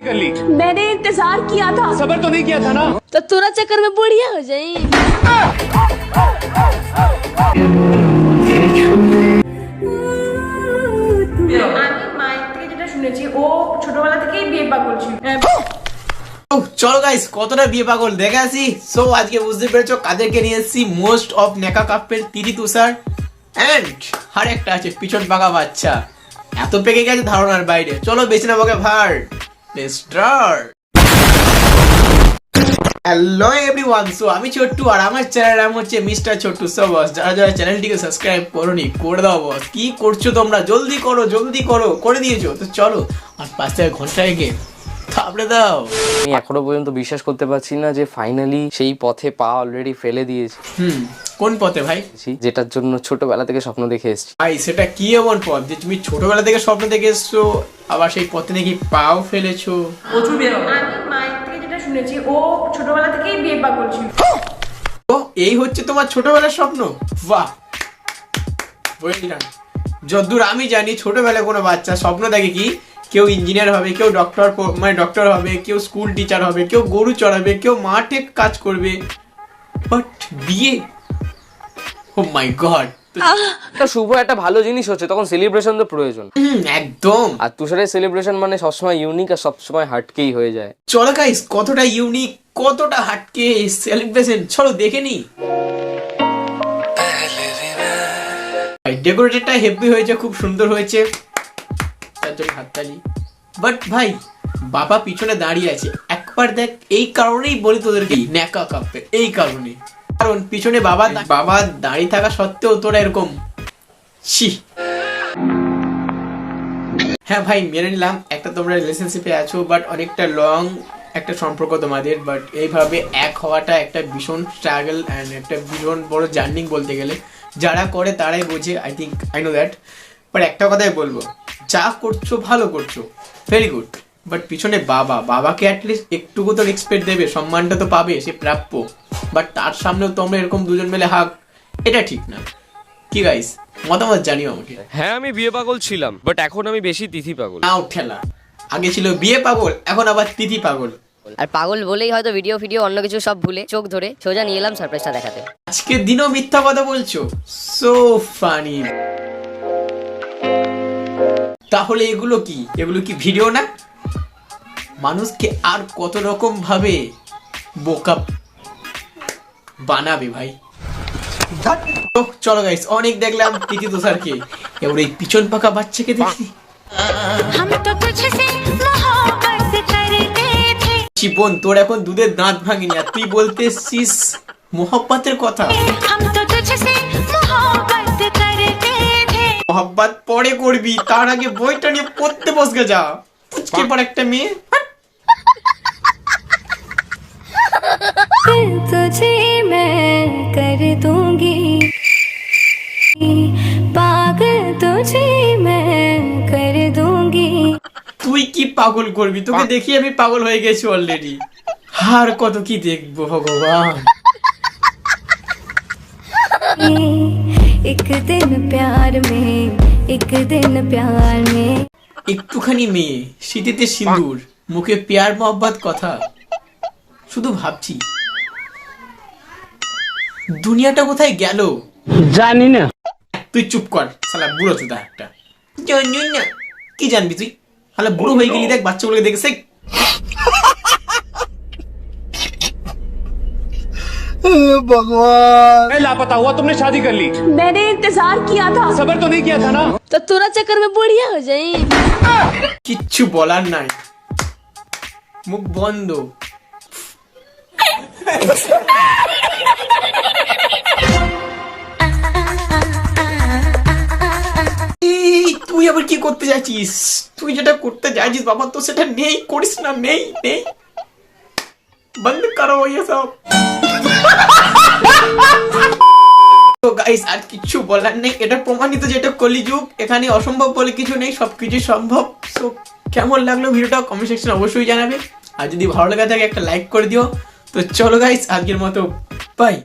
कर ली। मैंने इंतजार किया था, सबर तो नहीं किया था ना। तो तोरा चक्कर में बुढ़िया हो जाए। আমি মায়ের থেকে যেটা শুনেছি ও ছোটবেলা থেকেই বিয়ে পাগল ছিল। চলো গাইস কতটা বিয়ে পাগল দেখে আসি। সো আজকে বুঝতে পেরেছো কাদেরকে নিয়ে এসেছি, মোস্ট অফ নেকা কাপের তিথি তুষার এন্ড আর একটা আছে পিছন পাকা বাচ্চা। এত পেকে গেছে ধারণার বাইরে। চলো বেশি না বকে ভার, let's start. Hello everyone, so আমি ছোট্টু আর আমার চ্যানেল নাম হচ্ছে মিস্টার ছোট্টু। সো বস যারা যারা চ্যানেলটিকে সাবস্ক্রাইব করোনি করে দাও বস। কি করছো তোমরা? জলদি করো জলদি করো, করে দিয়েছো তো চলো। আর 5 থেকে ঘন্টা এগে থাপড়ে দাও। আমি এখনো পর্যন্ত বিশ্বাস করতে পারছি না যে ফাইনালি সেই পথে পা অলরেডি ফেলে দিয়েছি। কোন পথে ভাই? যেটার জন্য ছোটবেলা থেকে স্বপ্ন দেখে এসেছি। ভাই সেটা কি এমন পথ যে তুমি ছোটবেলা থেকে স্বপ্ন দেখে এসছো, আবার সেই পথে নাকি পাও ফেলেছো? প্রচুর বিয়ে পাগল। আমি মায়ের থেকে যেটা শুনেছি ও ছোটবেলা থেকেই বিয়ে পাগল ছিল। তো এই হচ্ছে তোমার ছোটবেলার স্বপ্ন? বাহ, বুঝলাম। যতদূর আমি জানি ছোটবেলায় কোনো বাচ্চা স্বপ্ন দেখে কি, কেউ ইঞ্জিনিয়ার হবে, কেউ ডক্টর হবে, কেউ স্কুল টিচার হবে, কেউ গরু চড়াবে, কেউ মাঠে কাজ করবে, বাট বিয়ে, ও মাই গড। একটা শুভ একটা ভালো জিনিস হচ্ছে তখন সেলিব্রেশন তো প্রয়োজন। একদম। আর তুষারের সেলিব্রেশন মানে সবসময় ইউনিক আর সবসময় হাটকেই হয়ে যায়। চলো গাইস কতটা ইউনিক কতটা হাটকে সেলিব্রেশন চলো দেখে নি। ডেকোরেটেডটা হেভি হয়েছে, খুব সুন্দর হয়েছে, তার জন্য হাততালি। বাট ভাই বাবা পিছনে দাঁড়িয়ে আছে, একবার দেখ। এই কারণেই বলি তোদেরকে নেকা কাপে, এই কারণে, কারণ পিছনে বাবা দাঁড়িয়ে থাকা সত্ত্বেও তোরা এরকম ছি। হ্যাঁ ভাই মেনে নিলাম একটা তোমরা রিলেশনশিপে আছো, বাট অনেকটা লং একটা সম্পর্ক তোমাদের, বাট এইভাবে এক হওয়াটা একটা ভীষণ স্ট্রাগল অ্যান্ড একটা ভীষণ বড় জার্নি বলতে গেলে। যারা করে তারাই বোঝে, আই নো দ্যাট। বাট একটা কথাই বলবো, যা করছো ভালো করছো, ভেরি গুড, বাট পিছনে বাবাকে অ্যাটলিস্ট একটুকু তো রেসপেক্ট দেবে, সম্মানটা তো পাবে, সে প্রাপ্য। বাট তার সামনেও তোমরা এরকম দুজন মিলে হাক, এটা ঠিক না। কি গাইস মতামত জানিও আমাকে। হ্যাঁ আমি বিয়ে পাগল ছিলাম, বাট এখন আমি বেশি তিথি পাগল। নাও ঠেলা, আগে ছিল বিয়ে পাগল, এখন আবার তিথি পাগল। আর পাগল বলেই হয়তো ভিডিও অন্য কিছু সব ভুলে চোখ ধরে সোজা নিয়ে এলাম সারপ্রাইজটা দেখাতে। আজকের দিনও মিথ্যা কথা বলছো, সো ফানি। তাহলে এগুলো কি ভিডিও না? মানুষকে আর কত রকম ভাবে বোকা বানাবে ভাই। তো চলো গাইস অনেক দেখলাম তিথি তুষারকে, এবার এই পিছন পাকা বাচ্চাকে দেখি। বোন তোর এখন দুধের দাঁত ভাঙিনি আর তুই বলতে এসছিস মোহব্বতের কথা। মোহব্বত পরে করবি, তার আগে বইটা নিয়ে পড়তে বসবে যা। পুচকে পর একটা মেয়ে। तुझे मैं कर दूंगी पागल, तुझे मैं कर दूंगी। তুই কি পাগল করবি? তোকে দেখি আমি পাগল হয়ে গেছি অলরেডি। আর কত কি দেখবো ভগবান। एक दिन प्यार में, एक दिन प्यार में। একটুখানি মেয়ে, শীতেতে সিঁদুর, মুখে পেয়ার মোহব্বত কথা, শুধু ভাবছি দুনিয়াটা কোথায় গেল জানি না। তুই চুপ কর শালা বুড়ো চোদা একটা। জানি না কি জানবি তুই? শালা বুড়ো হয়ে গেলি, দেখ বাচ্চাগুলোকে দেখে শেখ। मैं लापता हुआ, तुमने शादी कर ली। मैंने इंतजार किया था, सबर तो नहीं किया था ना। तो तोरा चक्कर में बुढ़िया हो जाए। কিচ্ছু বলার নাই, মুখ বন্ধ। তুই আবার কি করতে যাচ্ছিস? তুই যেটা করতে যাচ্ছিস বাবা তো সেটা নেই, করিস না, নেই নেই, বন্ধ করো এসব। তো গাইস আর কিছু বলার নেই, এটা প্রমাণিত যে এটা কলিযুগ, এখানে অসম্ভব বলে কিছু নেই, সবকিছু সম্ভব। সো কেমন লাগলো ভিডিওটা কমেন্ট সেকশনে অবশ্যই জানাবে, আর যদি ভালো লাগে থাকে একটা লাইক করে দিও। তো চলো গাইস আজকের মতো